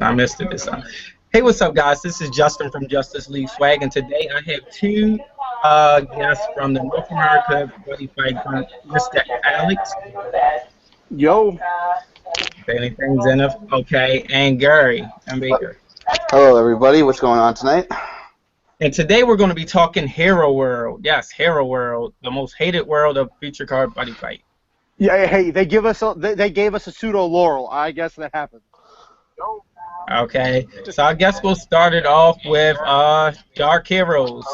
I missed it this time. Hey, what's up, guys? This is Justin from Justice League Swag, and today I have two guests from the North America Buddy Fight Group, Mr. Alex, Yo, anything's in it, okay, and Gary and Baker. Hello, everybody. What's going on tonight? And today we're going to be talking Hero World. Yes, Hero World, the most hated world of Feature Card Buddy Fight. yeah, hey, they gave us a pseudo laurel. I guess that happened. Okay, so I guess we'll start it off with Dark Heroes.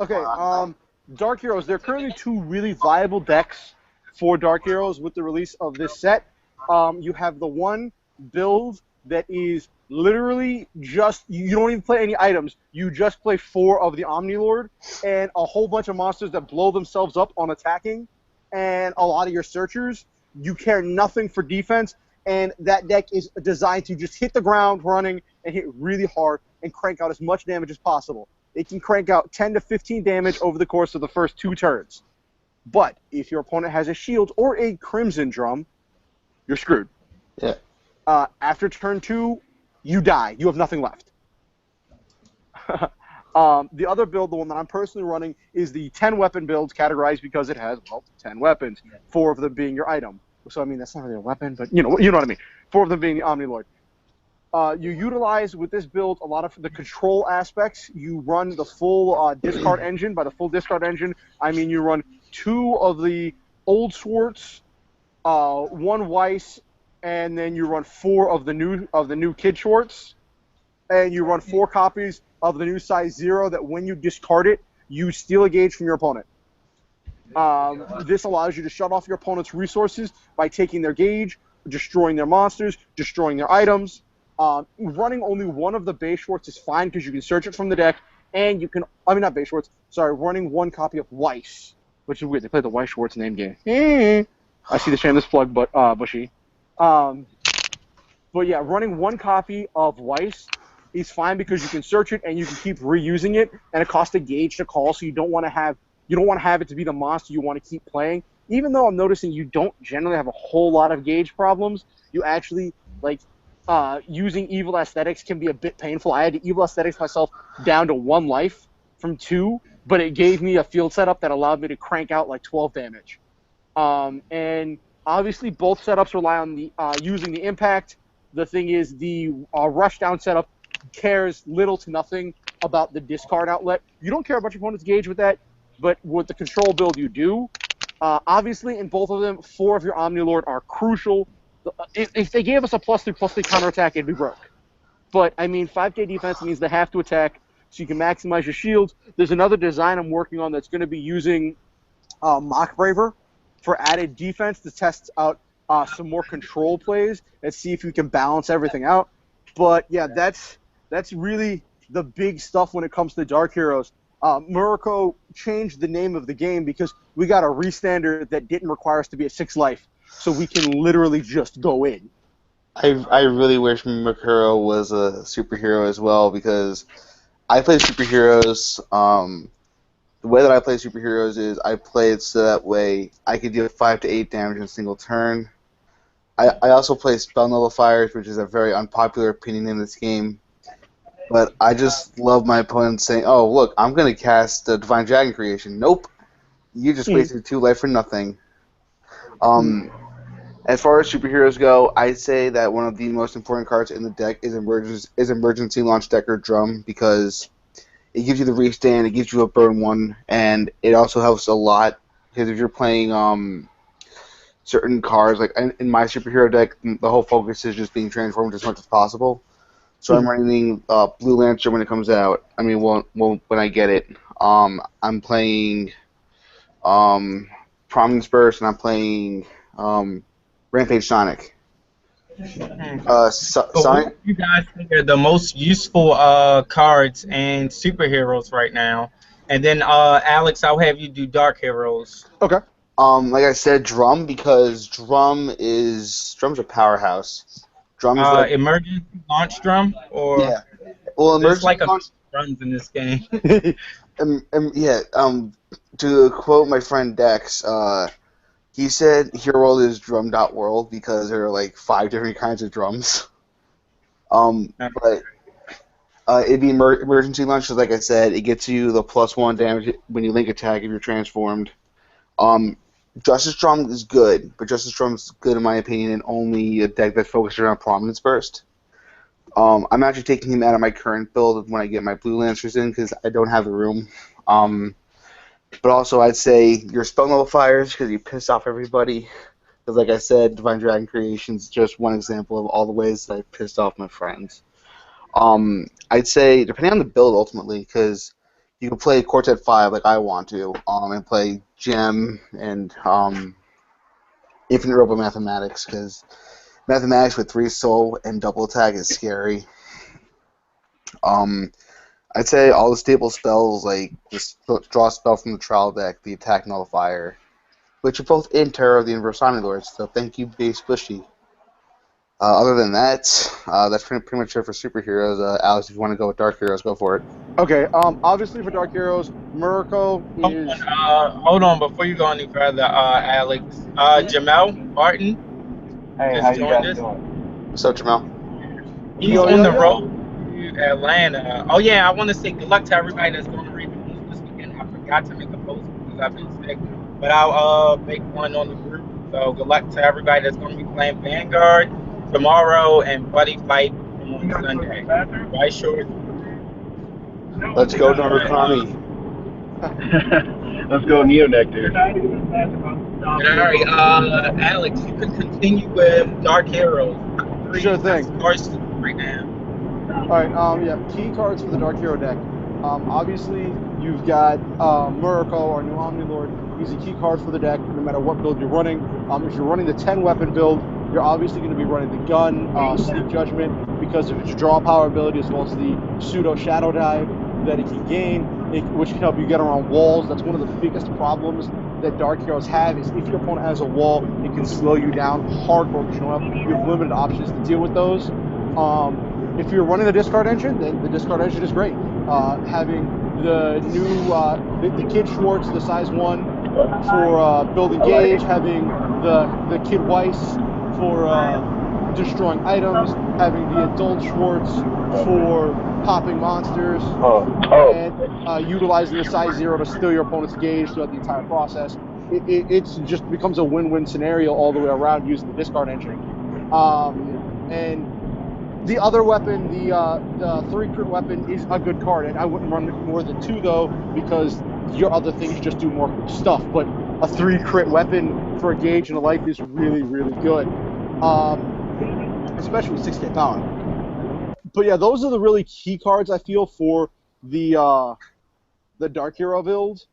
Okay, Dark Heroes. There are currently two really viable decks for Dark Heroes with the release of this set. You have the one build that is literally just you don't even play any items. You just play 4 of the Omnilord and a whole bunch of monsters that blow themselves up on attacking, and a lot of your searchers. You care nothing for defense, and that deck is designed to just hit the ground running and hit really hard and crank out as much damage as possible. It can crank out 10 to 15 damage over the course of the first 2 turns. But if your opponent has a shield or a Crimson Drum, you're screwed. Yeah. After turn 2, you die. You have nothing left. The other build, the one that I'm personally running, is the 10 weapon build, categorized because it has, well, 10 weapons, 4 of them being your item. So, I mean, that's not really a weapon, but you know what I mean. 4 of them being the Omnilord. You utilize, with this build, a lot of the control aspects. You run the full discard engine. By the full discard engine, I mean you run 2 of the old Swartz, 1 Weiss, and then you run 4 of the new Kid Schwartz, and you run 4 copies of the new size 0 that when you discard it, you steal a gauge from your opponent. This allows you to shut off your opponent's resources by taking their gauge, destroying their monsters, destroying their items. Running only 1 of the base Schwartz is fine because you can search it from the deck, and you can, I mean not base Schwartz, sorry, running 1 copy of Weiss, which is weird. They play the Weiss Schwartz name game. I see the shameless plug, but Bushy. But yeah, running 1 copy of Weiss is fine because you can search it and you can keep reusing it, and it costs a gauge to call, so you don't want to have it to be the monster you want to keep playing. Even though I'm noticing you don't generally have a whole lot of gauge problems, you actually like using Evil Aesthetics can be a bit painful. I had to Evil Aesthetics myself down to 1 life from 2, but it gave me a field setup that allowed me to crank out like 12 damage. And obviously both setups rely on the using the impact. The thing is, the rushdown setup cares little to nothing about the discard outlet. You don't care about your opponent's gauge with that, but with the control build you do. Obviously, in both of them, 4 of your Omnilord are crucial. If they gave us a +3/+3 counterattack, it'd be broke. But, I mean, 5k defense means they have to attack, so you can maximize your shields. There's another design I'm working on that's going to be using Mock Braver for added defense to test out some more control plays and see if you can balance everything out. But, yeah, that's really the big stuff when it comes to Dark Heroes. Murako changed the name of the game because we got a restandard that didn't require us to be at 6 life, so we can literally just go in. I really wish Mikuro was a superhero as well, because I play superheroes. The way that I play superheroes is I play it so that way I can deal 5 to 8 damage in a single turn. I also play spell nullifiers, which is a very unpopular opinion in this game. But I just love my opponent saying, "Oh, look, I'm going to cast the Divine Dragon Creation." Nope. You just wasted 2 life for nothing. As far as superheroes go, I'd say that one of the most important cards in the deck is Emergency Launch Decker Drum, because it gives you the restand, it gives you a burn 1, and it also helps a lot because if you're playing certain cards, like in my superhero deck, the whole focus is just being transformed as much as possible. So I'm running Blue Lancer when it comes out. I mean, when I get it. I'm playing Prominence Burst, and I'm playing Rampage Sonic. So what do you guys think are the most useful cards and superheroes right now? And then Alex, I'll have you do Dark Heroes. Okay. Like I said, Drum, because Drum's a powerhouse. Drum's like Emergency Launch Drum, or yeah. Well, there's emergency like a launch. drums in this game. Yeah. To quote my friend Dex, he said Hero World is drum.world because there are like 5 different kinds of drums. But it'd be emergency lunch, so like I said, it gets you the +1 damage when you link attack if you're transformed. Justice Drum is good, but Justice Drum is good in my opinion in only a deck that's focused around Prominence Burst. I'm actually taking him out of my current build when I get my Blue Lancers in because I don't have the room. But also I'd say your spell nullifiers because you piss off everybody. Because like I said, Divine Dragon Creation is just one example of all the ways that I pissed off my friends. I'd say depending on the build ultimately, because you can play Quartet 5 like I want to, and play Gem and Infinite Robo Mathematics, because Mathematics with 3 soul and double attack is scary. I'd say all the staple spells like just draw a spell from the trial deck, the attack nullifier, which are both in Terror of the Inverse Omni Lords, so thank you, Base Bushy. Other than that, that's pretty much it for superheroes. Alex, if you want to go with Dark Heroes, go for it. Okay. Obviously for Dark Heroes, Murko is. Hold on, before you go any further, Alex. Jamel Martin Hey, how just you joined guys us. doing? What's up, Jamal? He's Yo, on yo, the yo. road to Atlanta. Oh yeah, I want to say good luck to everybody that's going to read the news this weekend. I forgot to make a post because I've been sick, but I'll make one on the group. So good luck to everybody that's going to be playing Vanguard tomorrow and Buddy Fight on Sunday. White shorts. Let's go, Norakami. Let's go Neonectar. All right, Alex, you can continue with Dark Heroes. Sure thing. Cards right now. Alright, yeah, key cards for the Dark Hero deck. Obviously, you've got Murko, our new Omni Lord. He's a key card for the deck, no matter what build you're running. If you're running the 10-weapon build, you're obviously going to be running the gun, Sneak Judgment, because of its draw power ability, as well as the pseudo Shadow Dive that it can gain, which can help you get around walls. That's one of the biggest problems that Dark Heroes have, is if your opponent has a wall, it can slow you down hardcore because you don't have, you have limited options to deal with those. If you're running the discard engine, then the discard engine is great. Having the new the Kid Schwartz, the size 1 for building gauge, having the Kid Weiss for destroying items, having the adult Schwartz for popping monsters, and utilizing the size 0 to steal your opponent's gauge throughout the entire process. It's just becomes a win-win scenario all the way around using the discard engine. And the other weapon, the 3 crit weapon, is a good card, and I wouldn't run more than 2 though, because your other things just do more stuff. But a 3 crit weapon for a gauge and a life is really, really good, especially with 6k power. But yeah, those are the really key cards I feel for the Dark Hero build.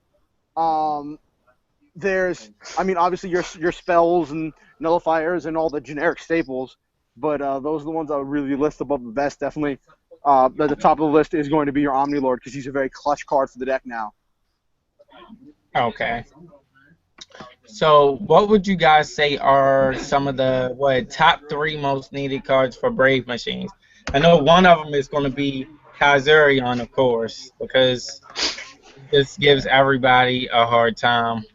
There's, I mean, obviously your spells and nullifiers and all the generic staples. But those are the ones I would really list above the best. Definitely, at the top of the list is going to be your Omni Lord, because he's a very clutch card for the deck now. Okay. So, what would you guys say are some of the top 3 most needed cards for Brave Machines? I know one of them is going to be Kazurion, of course, because this gives everybody a hard time.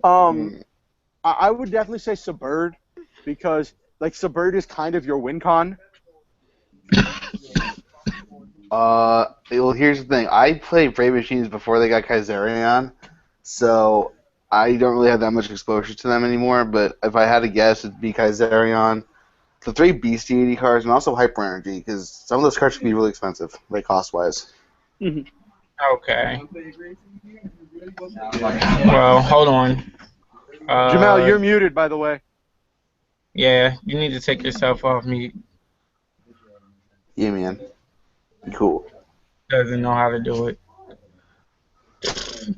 I would definitely say Subird, because like Subird is kind of your win con. Well, here's the thing. I played Brave Machines before they got Kaiserion, so I don't really have that much exposure to them anymore. But if I had to guess, it'd be Kaiserion, the 3 Bestiality cards, and also Hyper Energy, because some of those cards can be really expensive, like cost-wise. Okay. Well, hold on. Jamel, you're muted, by the way. Yeah, you need to take yourself off mute. Yeah, man. Cool. Doesn't know how to do it.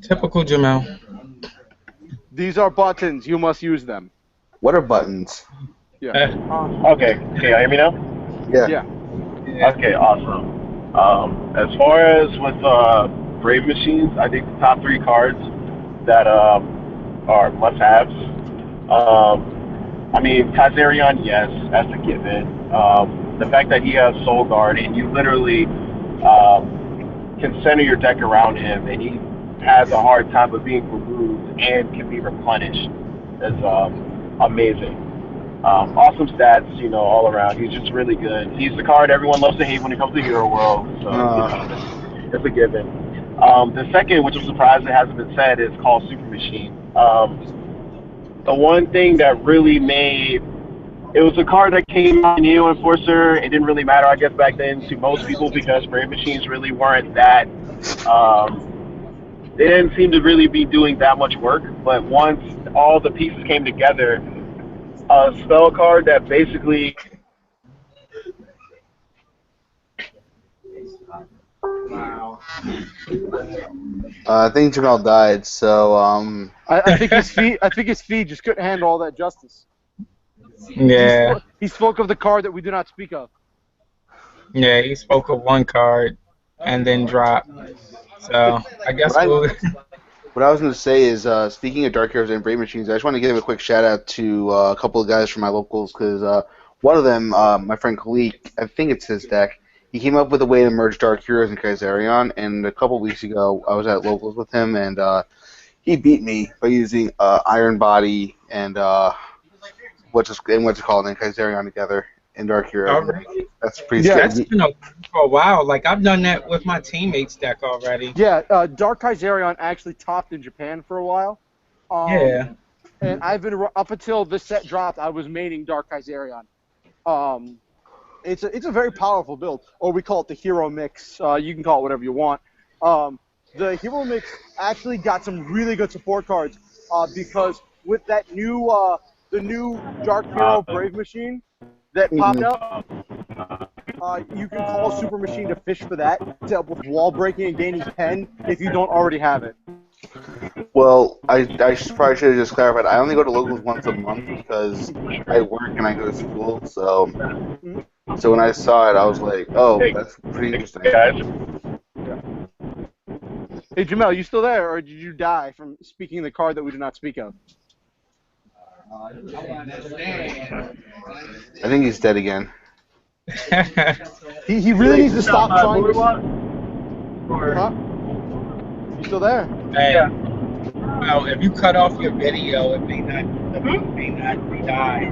Typical Jamel. These are buttons. You must use them. What are buttons? Yeah. Okay, can you hear me now? Yeah. Okay, awesome. As far as with Brave Machines, I think the top 3 cards that are must-haves. I mean, Kazarion, yes, that's a given. The fact that he has Soul Guard and you literally can center your deck around him, and he has a hard time of being removed and can be replenished is amazing. Awesome stats, all around. He's just really good. He's the card everyone loves to hate when it comes to Hero World, so it's a given. The second, which I'm surprised it hasn't been said, is called Super Machine. The one thing that really made it was a card that came out in Neo Enforcer. It didn't really matter, I guess, back then to most people because Brave Machines really weren't that. They didn't seem to really be doing that much work. But once all the pieces came together, a spell card that basically. Wow. I think Jamel died, so I think his feed just couldn't handle all that justice. Yeah. He spoke of the card that we do not speak of. Yeah, he spoke of one card and then dropped. So I guess we'll. what I was going to say is, speaking of Dark Heroes and Brave Machines, I just want to give a quick shout out to a couple of guys from my locals because one of them, my friend Khalik, I think it's his deck. He came up with a way to merge Dark Heroes and Kaiserion, and a couple weeks ago I was at locals with him, and he beat me by using Iron Body and what's it called, and Kaiserion together in Dark Heroes. Already? That's pretty Yeah. That's scary. been for a while. Like I've done that with my teammates deck already. Yeah, Dark Kaiserion actually topped in Japan for a while. Yeah. And I've been up until this set dropped. I was maining Dark Kaiserion. It's a very powerful build, or we call it the Hero Mix. You can call it whatever you want. The Hero Mix actually got some really good support cards because with that the new Dark Hero Brave Machine that popped up, you can call Super Machine to fish for that to help with wall breaking and gaining pen if you don't already have it. Well, I probably should have just clarified. I only go to locals once a month because I work and I go to school. So when I saw it, I was like, "Oh, that's pretty interesting." Hey, Jamel, you still there, or did you die from speaking the card that we do not speak of? I think he's dead again. He really needs to stop trying to. Huh? You still there? Hey, well, if you cut off your video, it may not die.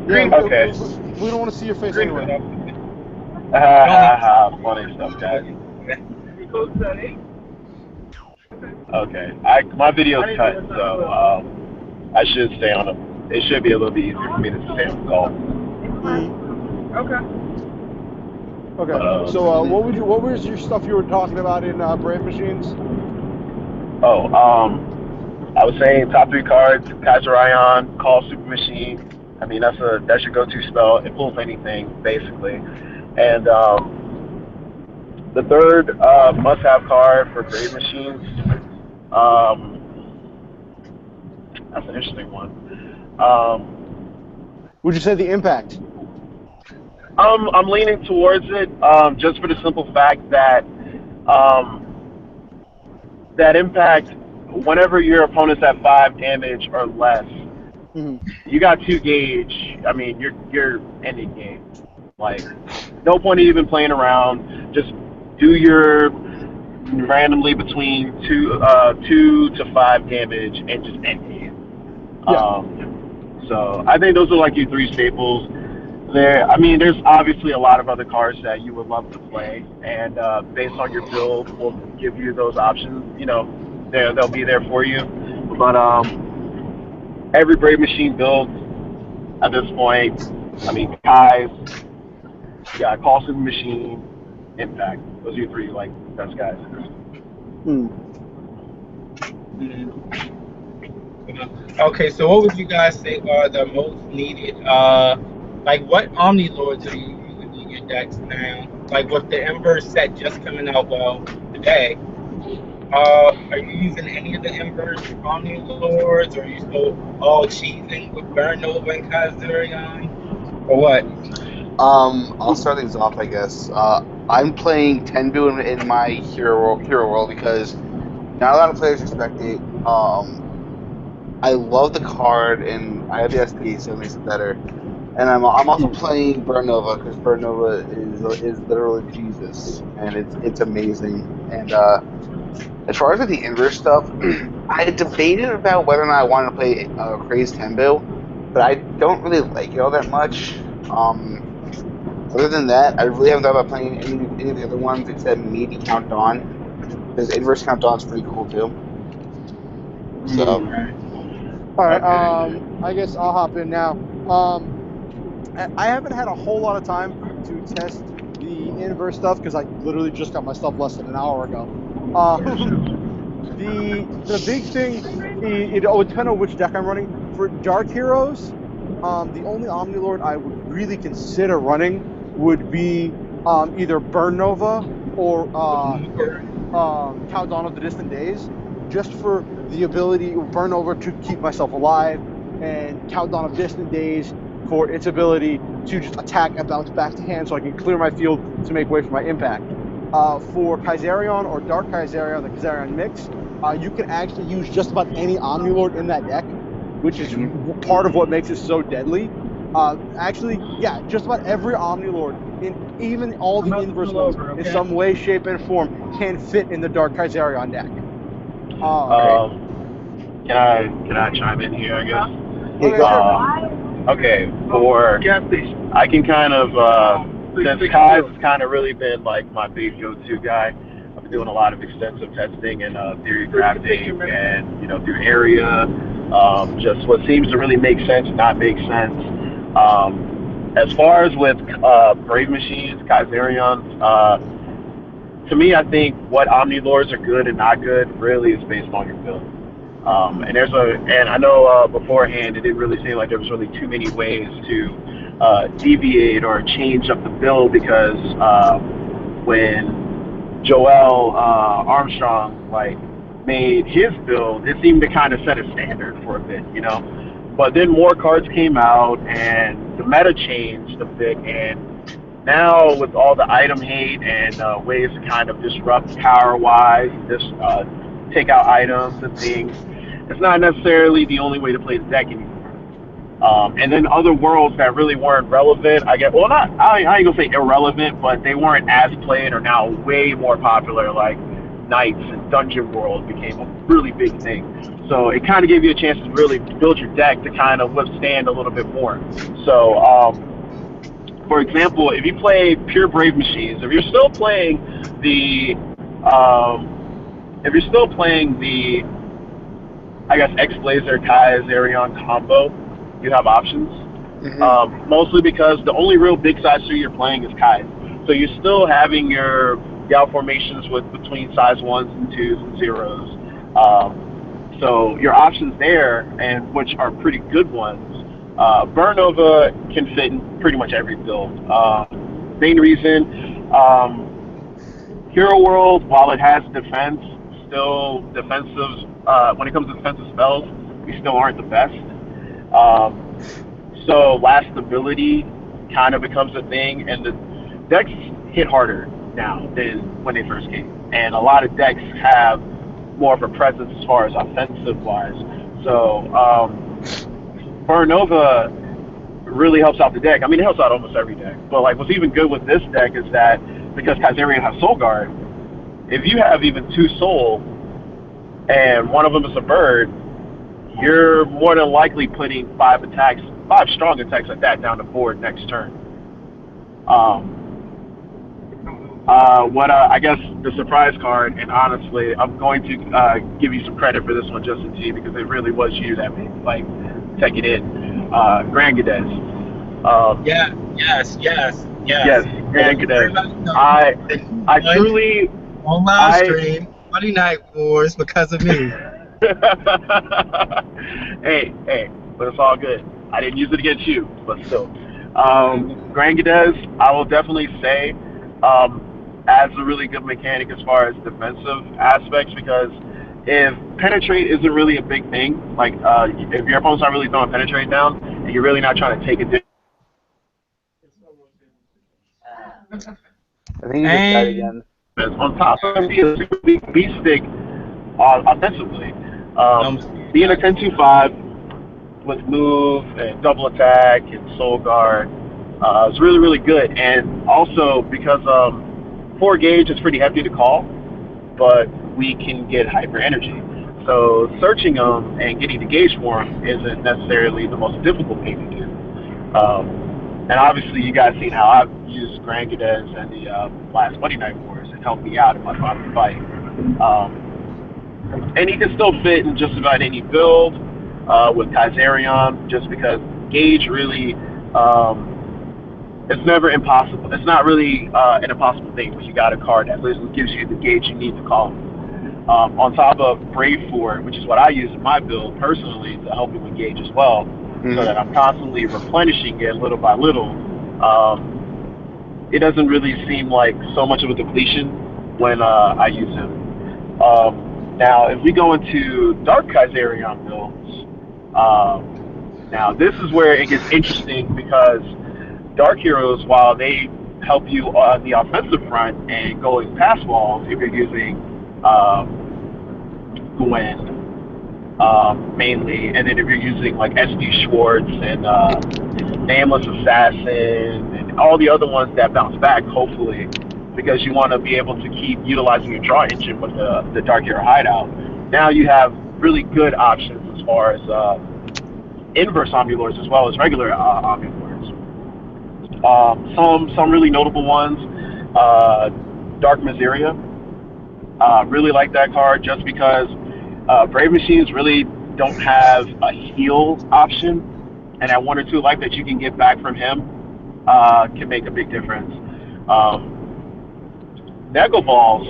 Yeah, Okay. We don't want to see your face anyway. Funny stuff, guys. Okay, my video's cut, so I should stay on it. It should be a little bit easier for me to stay on the call. Okay. So what was your stuff you were talking about in Brave Machines? Oh, I was saying top 3 cards: Kaiserion, Call Super Machine. I mean that's your go-to spell. It pulls anything basically, and the third must-have card for Brave Machines. That's an interesting one. Would you say the Impact? I'm leaning towards it, just for the simple fact that that Impact, whenever your opponent's at 5 damage or less, you got 2 gauge. I mean, you're ending game. Like, no point in even playing around. Just do your randomly between 2 to 5 damage and just end game. Yeah. So I think those are like your 3 staples. There's obviously a lot of other cards that you would love to play, and based on your build, we'll give you those options. They'll be there for you. But every Brave Machine build at this point, guys, yeah, Call Super Machine, Impact. Those are your 3 best guys. Okay, so what would you guys say are the most needed? What Omni Lords are you using in your decks now? Like with the Ember set just coming out today. Are you using any of the Embers Omni Lords, or are you still all cheesing with Burn Nova and Kaiserion? Or what? I'll start things off, I guess. I'm playing Tenbu in my Hero World because not a lot of players respect it. I love the card, and I have the SP, so it makes it better. And I'm also playing Burn Nova because Burn Nova is literally Jesus, and it's amazing. And as far as the inverse stuff, I debated about whether or not I wanted to play Crazed Tenbu but I don't really like it all that much. Other than that, I really haven't thought about playing any of the other ones except maybe Count Dawn, because Inverse Count Dawn's pretty cool too. So, Okay. All right. Okay. I guess I'll hop in now. I haven't had a whole lot of time to test the inverse stuff because I literally just got my stuff less than an hour ago. The big thing, it would depend on which deck I'm running. For Dark Heroes, the only Omnilord I would really consider running would be either Burn Nova or Countdown of the Distant Days, just for the ability Burn Nova to keep myself alive, and Countdown of Distant Days for its ability to just attack and bounce back to hand so I can clear my field to make way for my impact. For Kaiserion or Dark Kaiserion, the Kaiserion mix, you can actually use just about any Omnilord in that deck, which is part of what makes it so deadly. Actually, yeah, just about every Omnilord, even all the inverse ones, in some way, shape, and form, can fit in the Dark Kaiserion deck. Can I chime in here, I guess? Okay, I can kind of, since Kai's has kind of really been like my big go-to guy. I've been doing a lot of extensive testing and theory crafting and, through area, just what seems to really make sense, not make sense. As far as with Brave Machines, Kaiserions, to me, I think what Omnilords are good and not good really is based on your build. And I know beforehand it didn't really seem like there was really too many ways to deviate or change up the build because when Joel Armstrong made his build, it seemed to kind of set a standard for a bit, But then more cards came out and the meta changed a bit, and now with all the item hate and ways to kind of disrupt power-wise, just take out items and things, it's not necessarily the only way to play the deck anymore. And then other worlds that really weren't relevant, I ain't gonna say irrelevant, but they weren't as played are now way more popular, like Knights and Dungeon World became a really big thing. So it kind of gave you a chance to really build your deck to kind of withstand a little bit more. So, for example, if you play pure Brave Machines, if you're still playing the I guess X-Blazer Kaiserion combo, you have options. Mm-hmm. Mostly because the only real big size 3 you're playing is Kais. So you're still having your Gal formations with between size 1s and 2s and 0s. So your options there, and which are pretty good ones. Burn Nova can fit in pretty much every build. Main reason, Hero World, while it has defense, still defensive. When it comes to defensive spells, we still aren't the best. So last ability kind of becomes a thing, and the decks hit harder now than when they first came. And a lot of decks have more of a presence as far as offensive-wise. So Burn Nova really helps out the deck. I mean, it helps out almost every deck. But what's even good with this deck is that because Kaiserion has Soul Guard, if you have even 2 Soul and one of them is a bird, you're more than likely putting 5 strong attacks like that down the board next turn. I guess the surprise card, and honestly, I'm going to give you some credit for this one, Justin T, because it really was you that made take it in. Grand Gadez. Yes, Grand Gadez. I truly on live stream Monday Night Wars because of me. hey, but it's all good. I didn't use it against you, but still. Grand Gadez, I will definitely say, adds a really good mechanic as far as defensive aspects, because if penetrate isn't really a big thing, if your opponent's not really throwing penetrate down, and you're really not trying to take it. I think you just died again. On top of it, being a super weak beast stick offensively. Being a 10-2-5 with move and double attack and soul guard is really, really good. And also because 4 gauge is pretty hefty to call, but we can get hyper energy. So searching them and getting the gauge for them isn't necessarily the most difficult thing to do. And obviously, you guys seen how I've used Grand Cadets and the last Monday Night Wars and helped me out in my final fight. And he can still fit in just about any build with Kaiserion, just because gauge really, it's never impossible. It's not really an impossible thing when you got a card that literally gives you the gauge you need to call him. On top of Brave Fort, which is what I use in my build personally to help me with gauge as well, so that I'm constantly replenishing it little by little. It doesn't really seem like so much of a depletion when I use him. Now, if we go into Dark Kaiserion builds, now this is where it gets interesting because Dark Heroes, while they help you on the offensive front and going past walls, if you're using Gwen mainly, and then if you're using like SD Schwartz and Nameless Assassin and all the other ones that bounce back, hopefully, because you want to be able to keep utilizing your draw engine with the Dark Hero Hideout. Now you have really good options as far as inverse Omnilords as well as regular Omnilords. Some really notable ones, Dark Miseria. Really like that card just because Brave Machines really don't have a heal option, and that 1 or 2 life that you can get back from him can make a big difference. Nego Balls,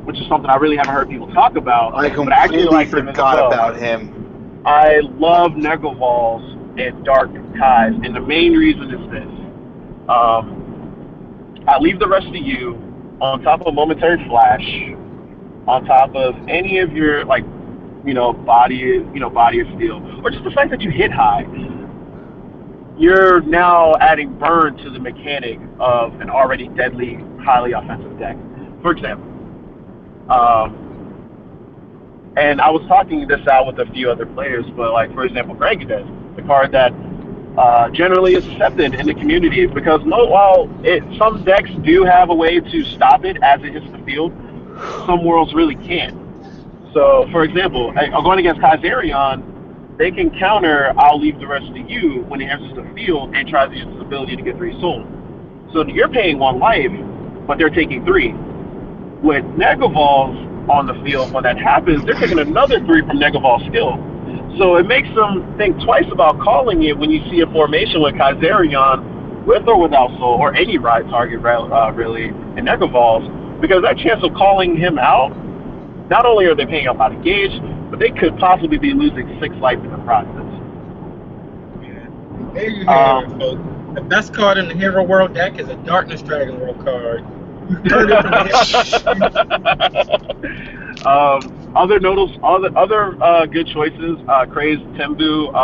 which is something I really haven't heard people talk about. I completely forgot about him. I love Nego Balls and Dark Kais, and the main reason is this. I leave the rest of you on top of a Momentary Flash, on top of any of your body of steel, or just the fact that you hit high. You're now adding burn to the mechanic of an already deadly, highly offensive deck. For example, and I was talking this out with a few other players, but for example, Grangadez, the card that generally is accepted in the community because while some decks do have a way to stop it as it hits the field, some worlds really can't. So, for example, going against Kaiserion, they can counter I'll leave the rest of you when he enters the field and tries to use his ability to get 3 soul. So you're paying 1 life, but they're taking 3. With Negaval's on the field, when that happens, they're taking another 3 from Negaval's skill. So it makes them think twice about calling it when you see a formation with Kaiserion with or without soul, or any ride target really, and Negaval's, because that chance of calling him out, not only are they paying up out of gauge, but they could possibly be losing 6 life in the process. Yeah. There you have it, folks. The best card in the Hero World deck is a Darkness Dragon World card. You heard it from Other good choices, Crazed Tembu.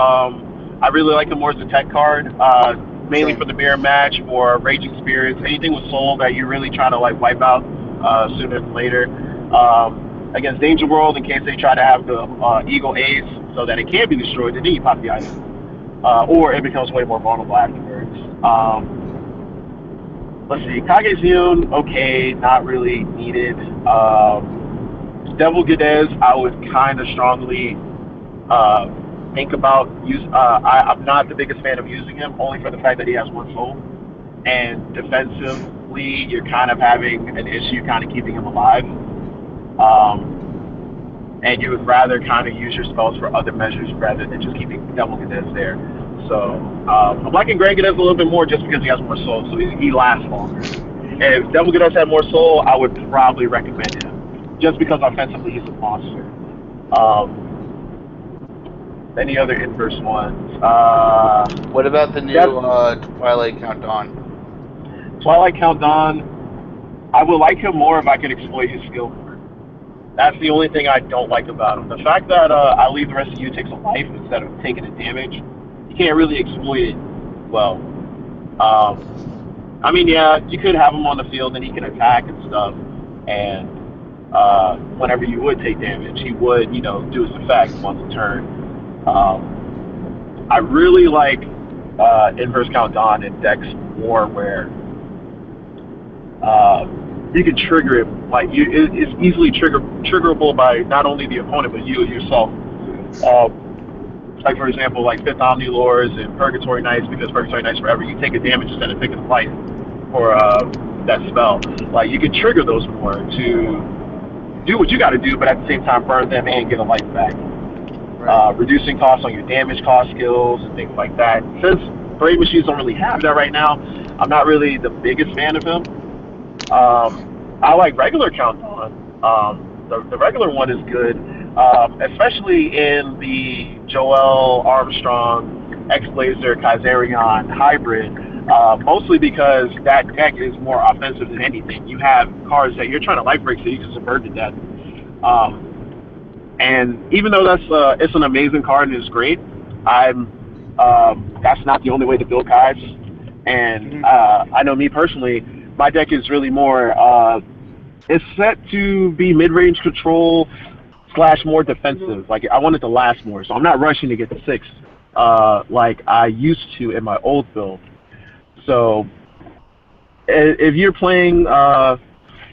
I really like him more as a tech card, mainly for the mirror match or Raging Spirits, anything with soul that you're really trying to wipe out sooner than later. Against Danger World, in case they try to have the Eagle Ace so that it can be destroyed, then you pop the item. Or it becomes way more vulnerable afterwards. Let's see, Kagezyun, okay, not really needed. Devil Gedez, I would kind of strongly think about I'm not the biggest fan of using him, only for the fact that he has 1 soul. And defensively, you're kind of having an issue kind of keeping him alive. And you would rather kind of use your spells for other measures rather than just keeping Devil Gedez there. So I'm liking Greg Gedez a little bit more just because he has more soul, so he lasts longer. And if Devil Gedez had more soul, I would probably recommend him, just because offensively he's a monster. Any other inverse ones? What about the new Twilight Countdown? Twilight Countdown, I would like him more if I could exploit his skill more. That's the only thing I don't like about him. The fact that I leave the rest of you takes a life instead of taking a damage, you can't really exploit it well. I mean, yeah, you could have him on the field and he can attack and stuff, and whenever you would take damage, he would, do his effect once a turn. I really like Inverse Countdown in decks more where you can trigger it. Like it's easily triggerable by not only the opponent but you yourself. Uh, like for example, like Fifth Omni Lords and Purgatory Knights, because Purgatory Knights forever, you take a damage instead of taking a life for that spell. Like you can trigger those more to do what you got to do, but at the same time burn them and get a life back. Right. Reducing costs on your damage cost skills and things like that. Since Brave Machines don't really have that right now, I'm not really the biggest fan of him. I like regular Countdown. The regular one is good, especially in the Joel Armstrong, X-Blazer, Kaiserion hybrid, mostly because that deck is more offensive than anything. You have cards that you're trying to life break so you can subvert to death. And even though it's an amazing card and it's great, that's not the only way to build Kais. And I know me personally, my deck is really more it's set to be mid-range control / more defensive. Like I want it to last more, so I'm not rushing to get to 6 like I used to in my old build. So if you're playing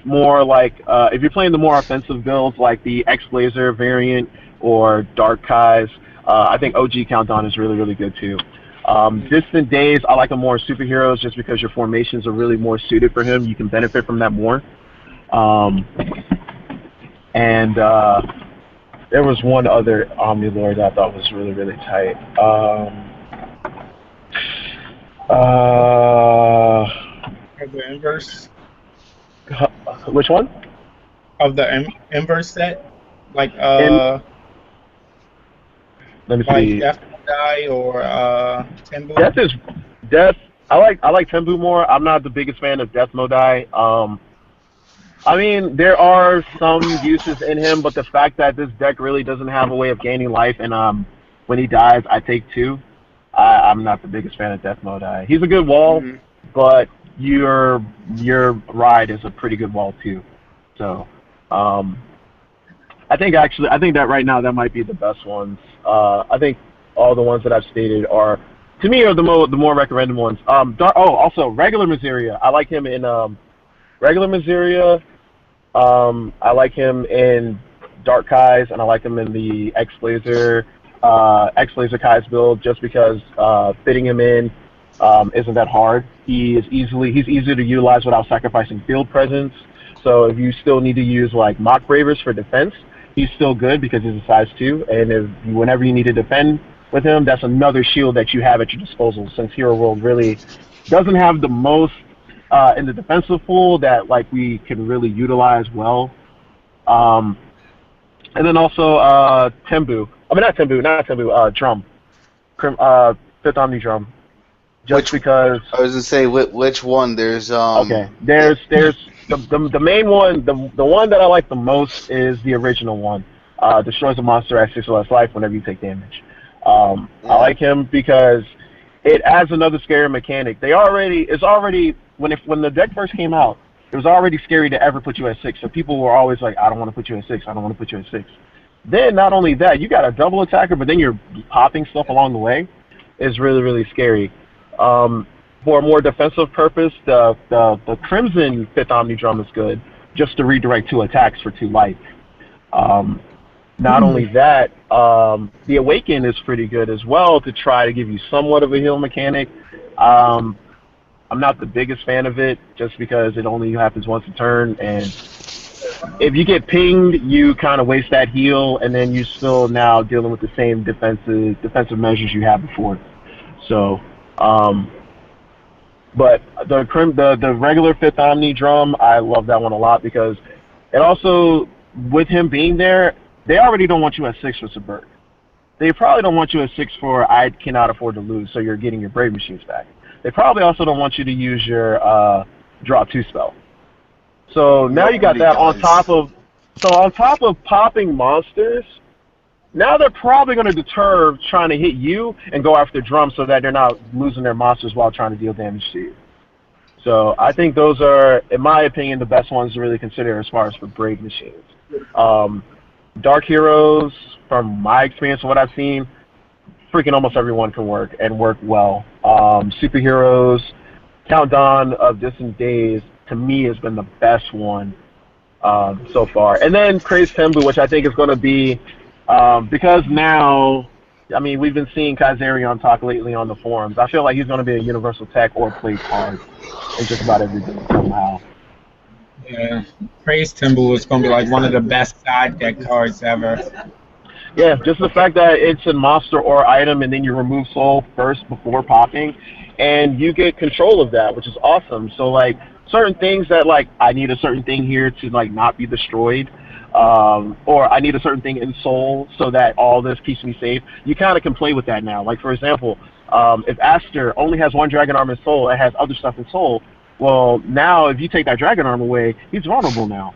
more like if you're playing the more offensive builds like the X-Blazer variant or Dark Kais, I think OG Countdown is really, really good too. Distant Days, I like them more superheroes just because your formations are really more suited for him. You can benefit from that more. And there was one other Omnilord that I thought was really, really tight. The inverse. Which one? Of the inverse set, like let me see. Death Die or Tembu. Death. I like Tembu more. I'm not the biggest fan of Death Modai. I mean, there are some uses in him, but the fact that this deck really doesn't have a way of gaining life, and when he dies, I take 2. I'm not the biggest fan of Death Modai. He's a good wall, but your ride is a pretty good wall too. So, I think that right now that might be the best ones. I think all the ones that I've stated are, to me, are the more recommended ones. Also regular Miseria. I like him in regular Miseria. I like him in Dark Kais, and I like him in the X-Blazer Kais build just because fitting him in isn't that hard. He's easy to utilize without sacrificing field presence. So if you still need to use like Mock Bravers for defense, he's still good because he's a size 2. And whenever you need to defend with him, that's another shield that you have at your disposal. Since Hero World really doesn't have the most in the defensive pool that like we can really utilize well. And then also Tembu. I mean not Tembu. Drum. Fifth Omni Drum. Because I was gonna say which one? There's okay. There's the main one. The one that I like the most is the original one. Destroys a monster at 6 or less life whenever you take damage. I like him because it adds another scary mechanic. It's already when the deck first came out, it was already scary to ever put you at 6. So people were always like, I don't want to put you at 6. I don't want to put you at 6. Then not only that, you got a double attacker, but then you're popping stuff along the way. It's really, really scary. For a more defensive purpose, the Crimson Fifth Omni Drum is good, just to redirect 2 attacks for 2 life. Not only that, the Awaken is pretty good as well to try to give you somewhat of a heal mechanic. I'm not the biggest fan of it just because it only happens once a turn, and if you get pinged, you kind of waste that heal, and then you're still now dealing with the same defensive measures you had before. So, but the regular Fifth Omni Drum, I love that one a lot because it also, with him being there, they already don't want you at 6 for Subvert. They probably don't want you at 6 for I cannot afford to lose, so you're getting your Brave Machines back. They probably also don't want you to use your draw 2 spell. So now you got that on top of popping monsters. Now they're probably going to deter trying to hit you and go after Drum so that they're not losing their monsters while trying to deal damage to you. So I think those are, in my opinion, the best ones to really consider as far as for Brave Machines. Dark Heroes, from my experience and what I've seen, freaking almost everyone can work and work well. Superheroes, Countdown of Distant Days to me has been the best one so far. And then Craze Tembu, which I think is going to be because now, I mean, we've been seeing Kazarian talk lately on the forums. I feel like he's going to be a universal tech or play card in just about every build somehow. Yeah, Praise Timber is gonna be like one of the best side deck cards ever. Yeah, just the fact that it's a monster or item, and then you remove soul first before popping, and you get control of that, which is awesome. So like certain things that like I need a certain thing here to like not be destroyed, or I need a certain thing in soul so that all this keeps me safe. You kind of can play with that now. Like for example, if Aster only has one dragon arm in soul, it has other stuff in soul. Well, now if you take that dragon arm away, he's vulnerable now.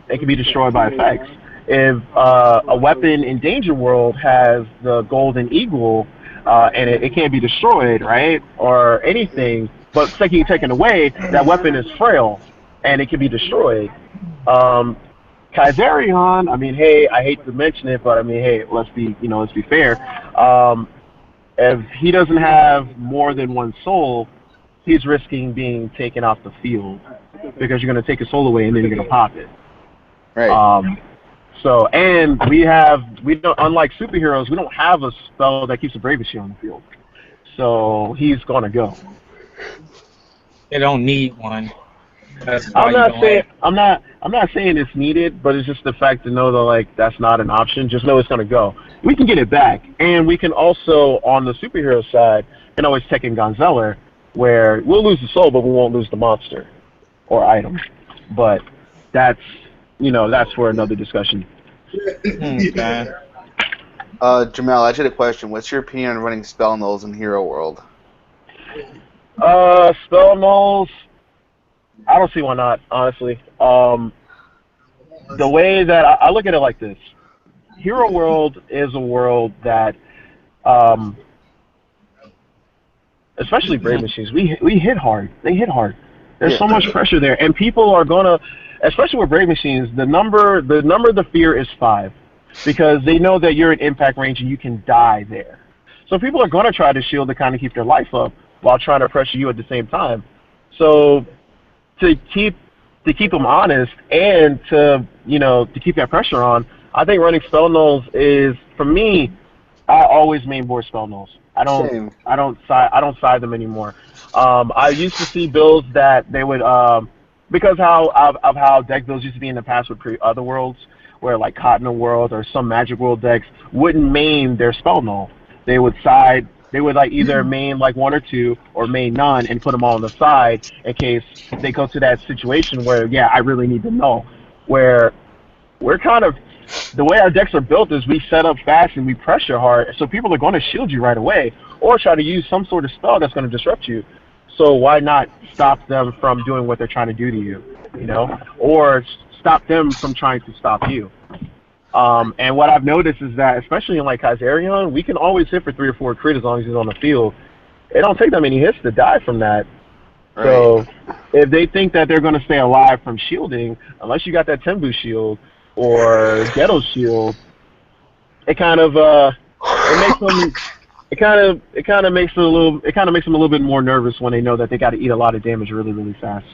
It can be destroyed by effects. If a weapon in Danger World has the Golden Eagle and it can't be destroyed, right, or anything, but second taken away, that weapon is frail and it can be destroyed. Kaiserion, I mean, hey, I hate to mention it, but I mean, hey, let's be fair. If he doesn't have more than one soul, he's risking being taken off the field because you're going to take his soul away and then you're going to pop it. Right. So, and we don't, unlike superheroes, we don't have a spell that keeps the Brave Machine on the field. So he's going to go. They don't need one. That's why I'm not saying it's needed, but it's just the fact to know that like that's not an option. Just know it's going to go. We can get it back, and we can also on the superhero side can always take in Gonzeller, where we'll lose the soul, but we won't lose the monster or item. But that's for another discussion. Okay. Jamal, I had a question. What's your opinion on running spell nulls in Hero World? Spell nulls, I don't see why not, honestly. The way that I look at it like this, Hero World is a world that, especially Brave Machines, we hit hard. They hit hard. There's so much pressure there, and people are gonna, especially with Brave Machines, the number of the fear is 5, because they know that you're in impact range and you can die there. So people are gonna try to shield to kind of keep their life up while trying to pressure you at the same time. So to keep them honest and to keep that pressure on, I think running spell nulls is, for me, I always main board spell nulls. I don't side them anymore. I used to see builds that they would because of how deck builds used to be in the past with other worlds, where like Cotton World or some Magic World decks wouldn't main their spell null. They would like either main like 1 or 2 or main none and put them all on the side in case they go to that situation where I really need to know. Where we're kind of, the way our decks are built is we set up fast and we pressure hard, so people are going to shield you right away or try to use some sort of spell that's going to disrupt you. So why not stop them from doing what they're trying to do to you, or stop them from trying to stop you. And what I've noticed is that, especially in like Kaiserion, we can always hit for 3 or 4 crit as long as he's on the field. It don't take that many hits to die from that. Right. So if they think that they're going to stay alive from shielding, unless you got that Tembu shield or Ghetto shield, it kind of makes them a little bit more nervous when they know that they got to eat a lot of damage really, really fast.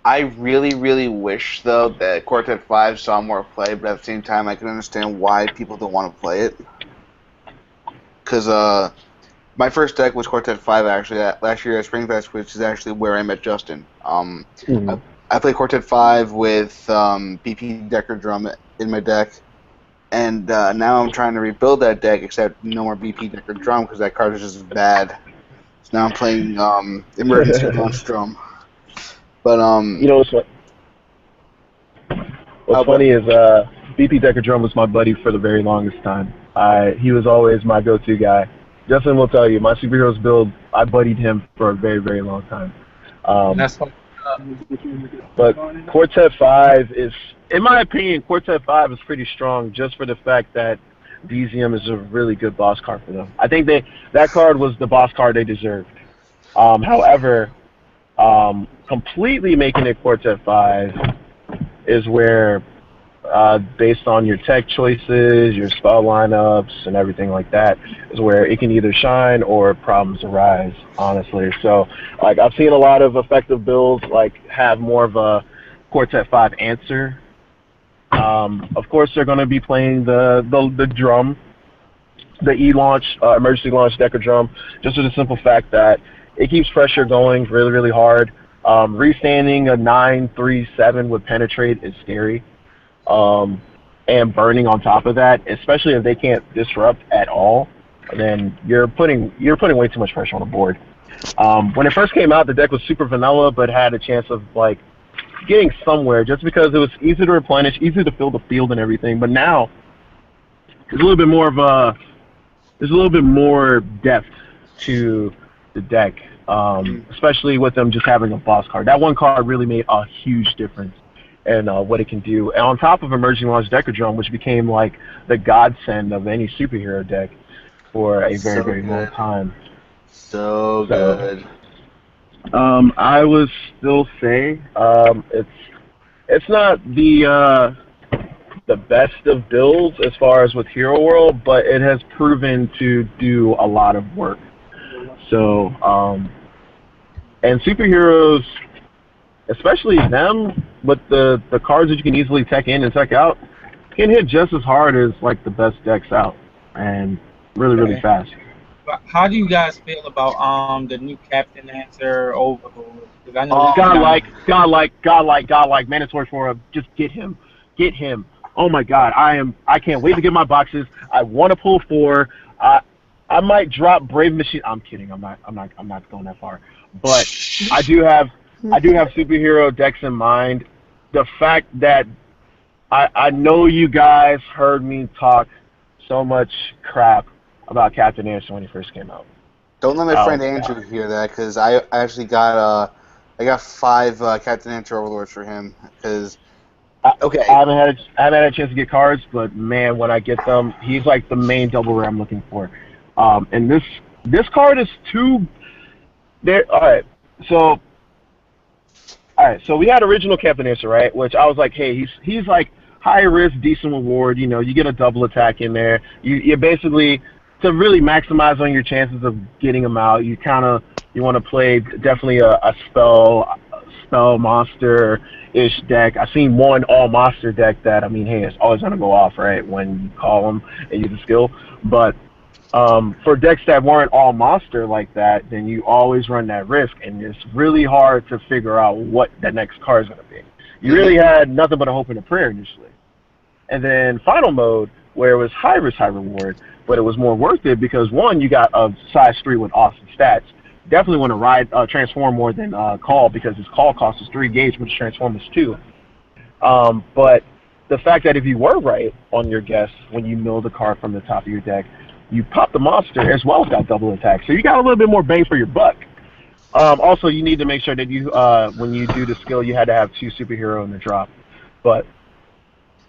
I really, really wish, though, that Quartet 5 saw more play, but at the same time, I can understand why people don't want to play it. Because my first deck was Quartet 5, actually, last year at Springfest, which is actually where I met Justin. I played Quartet 5 with BP Decker Drum in my deck, and now I'm trying to rebuild that deck, except no more BP Decker Drum, because that card is just bad. So now I'm playing Emergency Launch Drum. But what's funny is BP Decker Drum was my buddy for the very longest time. He was always my go-to guy. Justin will tell you, my superheroes build, I buddied him for a very, very long time. That's fun. But Quartet 5 is, in my opinion, Quartet 5 is pretty strong just for the fact that Desium is a really good boss card for them. I think that card was the boss card they deserved. However, completely making it Quartet 5 is where based on your tech choices, your spell lineups, and everything like that, is where it can either shine or problems arise, honestly. So, like, I've seen a lot of effective builds, like, have more of a Quartet 5 answer. Of course, they're going to be playing the drum, the E-launch, emergency launch Decker drum, just for the simple fact that it keeps pressure going really, really hard. Restanding a 9-3-7 with penetrate is scary. And burning on top of that, especially if they can't disrupt at all, then you're putting way too much pressure on the board. When it first came out, the deck was super vanilla, but had a chance of like getting somewhere just because it was easy to replenish, easy to fill the field and everything. But now there's a little bit more of depth to the deck, especially with them just having a boss card. That one card really made a huge difference in what it can do. And on top of Emerging Launch Decker Drum, which became like the godsend of any superhero deck for a very, very long time. So good. I would still say it's not the best of builds as far as with Hero World, but it has proven to do a lot of work. So, and superheroes, especially them, with the cards that you can easily tech in and tech out, can hit just as hard as like the best decks out, and really, really fast. But how do you guys feel about the new Captain Answer Overlord? Because I know godlike, mandatory for him. Just get him. Oh my God, I can't wait to get my boxes. I want to pull 4. I might drop Brave Machine. I'm kidding. I'm not going that far. But I do have superhero decks in mind. The fact that I know you guys heard me talk so much crap about Captain Answer when he first came out. Don't let my friend Andrew hear that, because I actually got 5 Captain Answer Overlords for him. Because okay, I haven't had a chance to get cards, but man, when I get them, he's like the main double rare I'm looking for. And this card is too. There. All right, so we had original Captain Answer, right? Which I was like, hey, he's like high risk, decent reward. You know, you get a double attack in there. You basically, to really maximize on your chances of getting him out, you want to play definitely a spell monster-ish deck. I've seen one all monster deck that, I mean, hey, it's always gonna go off, right, when you call them and use a skill. But for decks that weren't all monster like that, then you always run that risk, and it's really hard to figure out what the next card is going to be. You really had nothing but a hope and a prayer initially. And then final mode, where it was high risk, high reward, but it was more worth it because, one, you got a size 3 with awesome stats. Definitely want to ride transform more than call, because his call cost is 3 gauge, but his transform is 2. But the fact that if you were right on your guess when you mill the card from the top of your deck, you pop the monster as well as got double attack. So you got a little bit more bang for your buck. Also, you need to make sure that you, when you do the skill, you had to have 2 superhero in the drop. But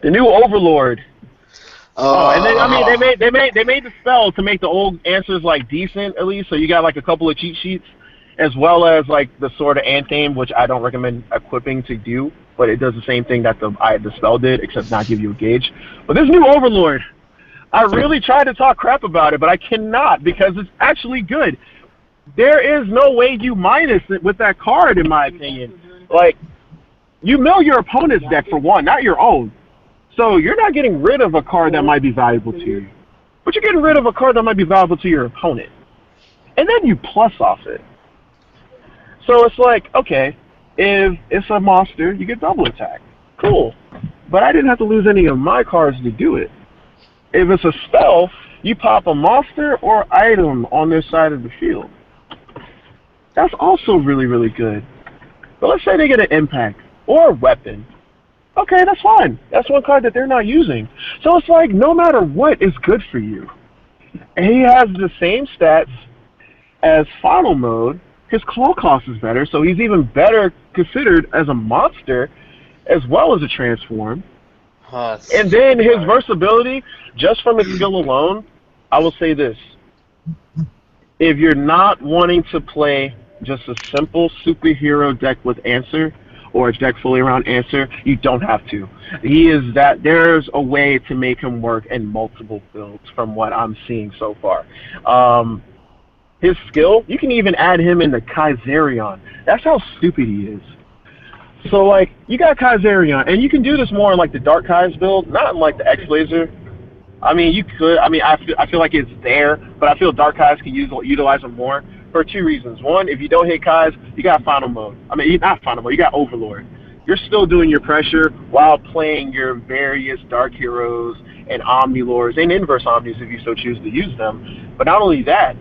the new Overlord. And then, I mean, they made the spell to make the old answers like decent at least. So you got like a couple of cheat sheets, as well as like the Sword of Anthem, which I don't recommend equipping to do, but it does the same thing that the spell did, except not give you a gauge. But this new Overlord, I really tried to talk crap about it, but I cannot, because it's actually good. There is no way you minus it with that card, in my opinion. Like, you mill your opponent's deck for one, not your own. So you're not getting rid of a card that might be valuable to you, but you're getting rid of a card that might be valuable to your opponent. And then you plus off it. So it's like, okay, if it's a monster, you get double attack. Cool. But I didn't have to lose any of my cards to do it. If it's a spell, you pop a monster or item on this side of the field. That's also really, really good. But let's say they get an impact or a weapon. Okay, that's fine. That's one card that they're not using. So it's like, no matter what is good for you. And he has the same stats as final mode. His claw cost is better, so he's even better considered as a monster as well as a transform. And then his versatility, just from his skill alone, I will say this. If you're not wanting to play just a simple superhero deck with answer, or a deck fully around answer, you don't have to. He is that there's a way to make him work in multiple builds from what I'm seeing so far. His skill, you can even add him in the Kaiserion. That's how stupid he is. So like you got Kaiserion, and you can do this more in like the Dark Kais build, not in like the X Laser. I mean, you could. I mean, I feel like it's there, but I feel Dark Kais can utilize them more for two reasons. One, if you don't hit Kais, you got Final Mode. I mean, not Final Mode, you got Overlord. You're still doing your pressure while playing your various Dark Heroes and Omnilords and Inverse Omnis if you so choose to use them. But not only that,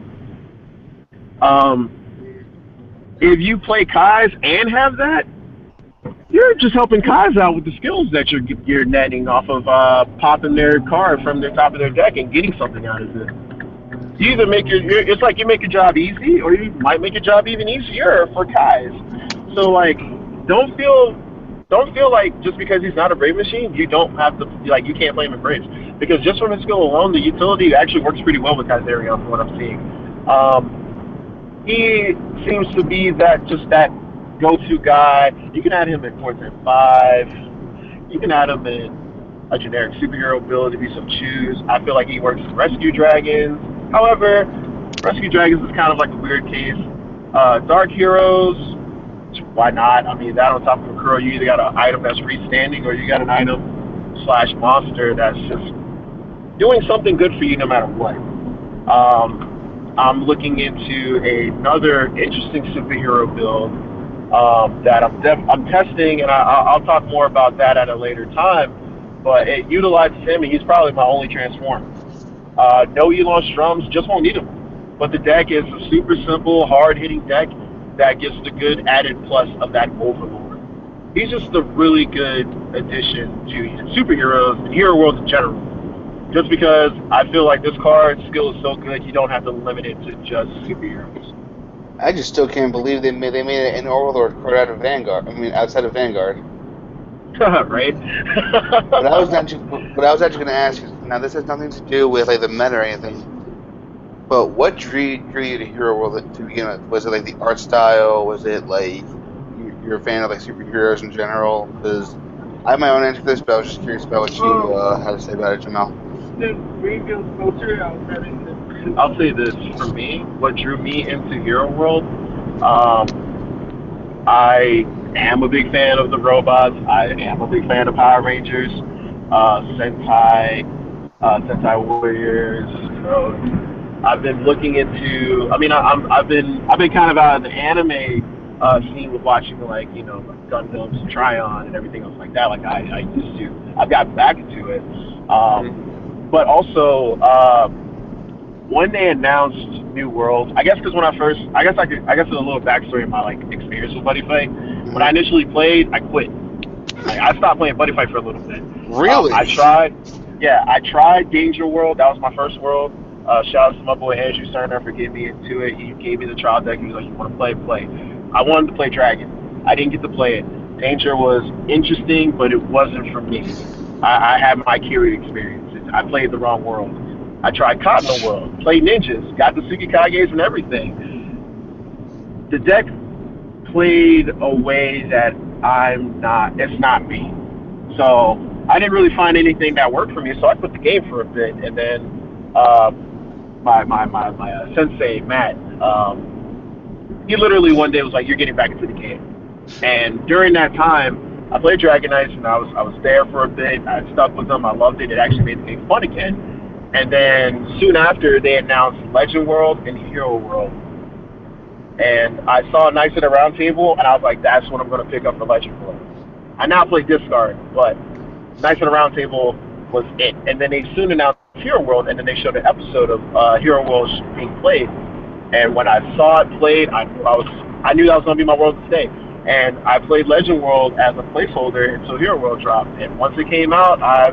um, if you play Kais and have that, you're just helping Kais out with the skills that you're netting off of popping their card from the top of their deck and getting something out of it. You either it's like you make your job easy, or you might make your job even easier for Kais. So like, don't feel like just because he's not a Brave Machine, you don't have to like you can't play him in Braves, because just from his skill alone, the utility actually works pretty well with Kaiserion from what I'm seeing. He seems to be that go-to guy. You can add him in 4-5. You can add him in a generic superhero build if you so choose. I feel like he works with Rescue Dragons. However, Rescue Dragons is kind of like a weird case. Dark Heroes, why not? I mean, that on top of a curl, you either got an item that's freestanding or you got an item / monster that's just doing something good for you no matter what. I'm looking into another interesting superhero build that I'm testing, and I'll talk more about that at a later time. But it utilizes him, and he's probably my only transform. No Elon Strums, just won't need him. But the deck is a super simple, hard-hitting deck that gets the good added plus of that Overlord. He's just a really good addition to superheroes and hero worlds in general. Just because I feel like this card skill is so good, you don't have to limit it to just superheroes. I just still can't believe they made an Overlord card out of Vanguard. I mean, outside of Vanguard. Right? But I was actually going to ask you. Now, this has nothing to do with like the meta or anything. But what drew you to Hero World to begin with? Was it like the art style? Was it like you're a fan of like superheroes in general? Because I have my own answer for this, but I was just curious about what you had to say about it, Jamal. I'll say this, for me, what drew me into Hero World, I am a big fan of the robots. I am a big fan of Power Rangers, Sentai Warriors. So I've been looking into. I mean, I've been kind of out of the anime scene with watching like Gundams, Tryon, and everything else like that. Like I used to. I've got back into it, but also when they announced New World, I guess because when I guess there's a little backstory of my like experience with Buddy Fight. When I initially played, I quit. I stopped playing Buddy Fight for a little bit. Really? I tried Danger World. That was my first world. Shout out to my boy Andrew Cerner for getting me into it. He gave me the trial deck. He was like, "You want to play? Play." I wanted to play Dragon. I didn't get to play it. Danger was interesting, but it wasn't for me. I had my Kiri experience. I played the wrong world. I tried Cotton World, played ninjas, got the Tsukikages and everything. The deck played a way that it's not me. So I didn't really find anything that worked for me, so I quit the game for a bit. And then my sensei, Matt, he literally one day was like, "You're getting back into the game." And during that time, I played Dragon Knights, and I was there for a bit. I stuck with them. I loved it. It actually made the game fun again. And then soon after, they announced Legend World and Hero World. And I saw Knights of the Round Table, and I was like, that's what I'm going to pick up for Legend World. I now play Discard, but Knights of the Round Table was it. And then they soon announced Hero World, and then they showed an episode of Hero World being played. And when I saw it played, I knew that was going to be my world to stay. And I played Legend World as a placeholder until Hero World dropped. And once it came out, I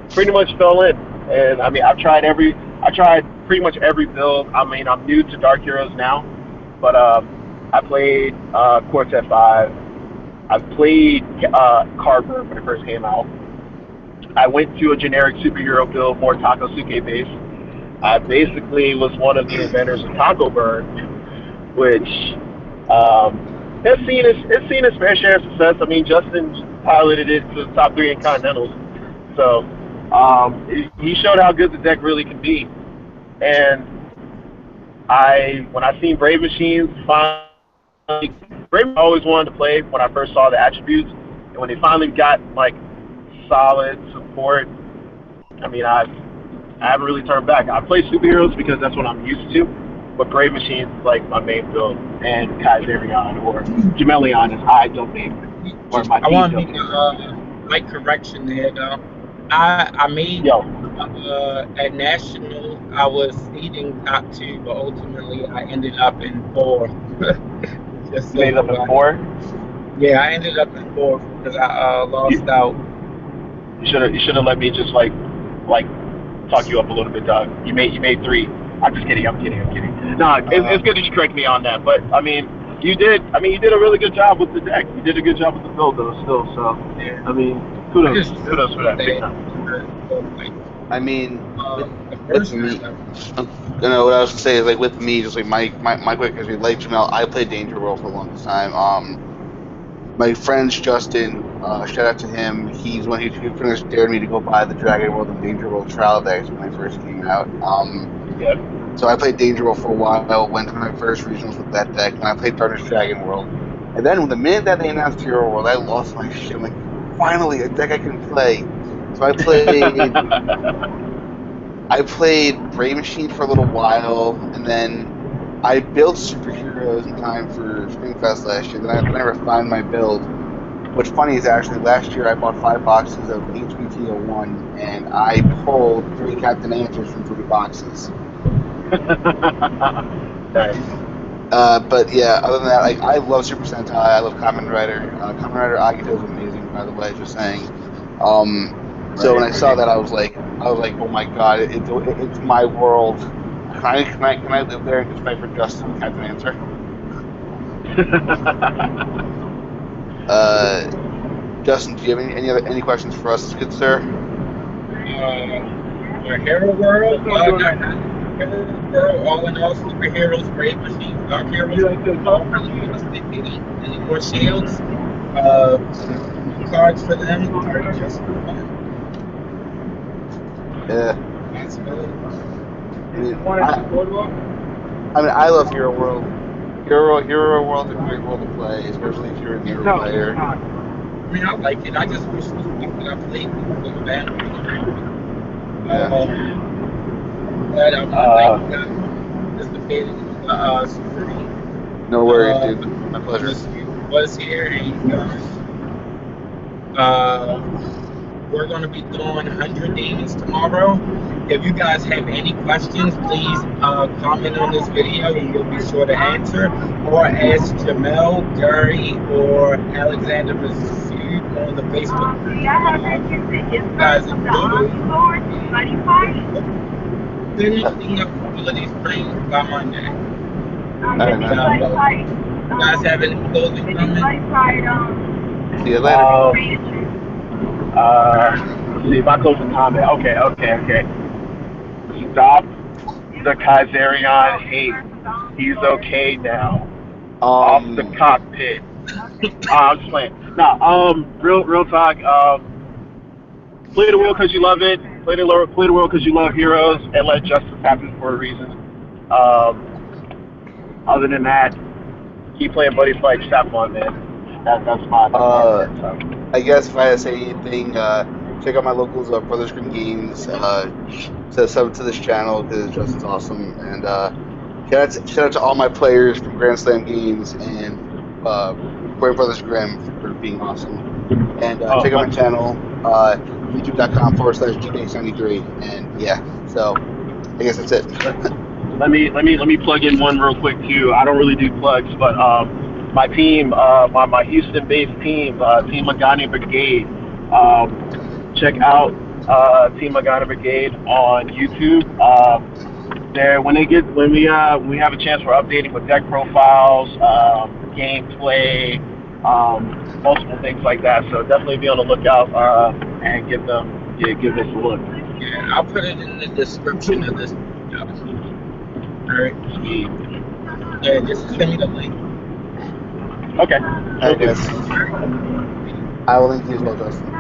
pretty much fell in. And I mean, I tried pretty much every build. I mean, I'm new to Dark Heroes now, but I played Quartet 5. I played Cardboard when it first came out. I went to a generic superhero build, more Takosuke based. I basically was one of the inventors of Taco Burn, which it's seen its fair share of success. I mean, Justin piloted it to the top three in Continentals, so he showed how good the deck really can be. And when I seen Brave Machines finally, Brave always wanted to play when I first saw the attributes, and when they finally got like solid support, I mean, I haven't really turned back. I play superheroes because that's what I'm used to, but Brave Machines is like my main build, and Kaiserion or Jamelion is I domain, or my I team want to make domain. a light correction there, though. I made Yo, at national. I was seeding top two, but ultimately I ended up in fourth. Just you so made it up in nobody. 4. Yeah, I ended up in fourth because I lost You out. should have let me just like talk you up a little bit, Doug. You made 3. I'm just kidding. I'm kidding. No, it's good that you correct me on that. But I mean, you did a really good job with the deck. You did a good job with the build, though. Still, so Yeah. I mean, I kudos just for that. Big say, time. like, I mean, the with first me, time. you know what I was gonna say is like with me, just like my quick history, like Jamel, I played Danger World for the longest time. My friend Justin, shout out to him. He's one who pretty much dared me to go buy the Dragon World and Danger World trial decks when they first came out. Yeah. So I played Danger World for a while, went to my first regionals with that deck, and I played Darkness Dragon World. And then the minute that they announced Hero World, I lost my shit. I'm like, finally, a deck I can play. So I played Brave Machine for a little while, and then I built superheroes in time for Springfest last year. Then I refined my build. What's funny is actually last year I bought 5 boxes of HBT01, and I pulled 3 Captain Answers from 3 boxes. Nice. But yeah, other than that, like I love Super Sentai. I love Kamen Rider. Kamen Rider Agito is amazing, by the way. Just saying. So when I saw that, I was like, oh my god, it's my world. Can I live there and just fight for justice with Captain Answer? Justin, do you have any questions for us, good sir? For Hero World, not Hero World, all in all, superheroes, Brave Machines, Dark Heroes, all really realistic. They don't any more shields. Cards for them are just fun. Yeah. That's really. I love Hero World. Hero World's a great world to play, especially if you're a newer player. I mean, I like it. I just wish the stuff that I played would go down. That I'm participating in the Supreme. No worries, dude. My pleasure. Was here, and we're going to be doing 100 Demons tomorrow. If you guys have any questions, please comment on this video and we'll be sure to answer. Or ask Jamel, Gary, or Alexander Masood on the Facebook. Guys, finishing up Ability Springs by Monday. You guys have any closing comments? See you later. Let's see, my closing comment. Okay. Stop the Kaiserion hate. He's okay now. Off the cockpit. I'm just playing. Nah, real talk. Play the world because you love it. Play the world because you love heroes, and let justice happen for a reason. Other than that, keep playing buddy fight. Have fun, man. That's my. I guess if I had to say anything, check out my locals, Brother Scream Games. Sub to this channel because Justin's awesome, and shout out to all my players from Grand Slam Games and Boy Brothers Grimm for being awesome. And check out my channel, youtube.com/gba73, and yeah. So I guess that's it. Let me plug in one real quick too. I don't really do plugs, but my team, my Houston-based team, Team Magani Brigade. Check out Team Magana Brigade on YouTube. When we have a chance, we're updating with deck profiles, gameplay, multiple things like that. So definitely be on the lookout and give this a look. Yeah, I'll put it in the description of this video. All right. Yeah, just send me the link. Okay. All right, Will do. guys. I will link you as well, Justin.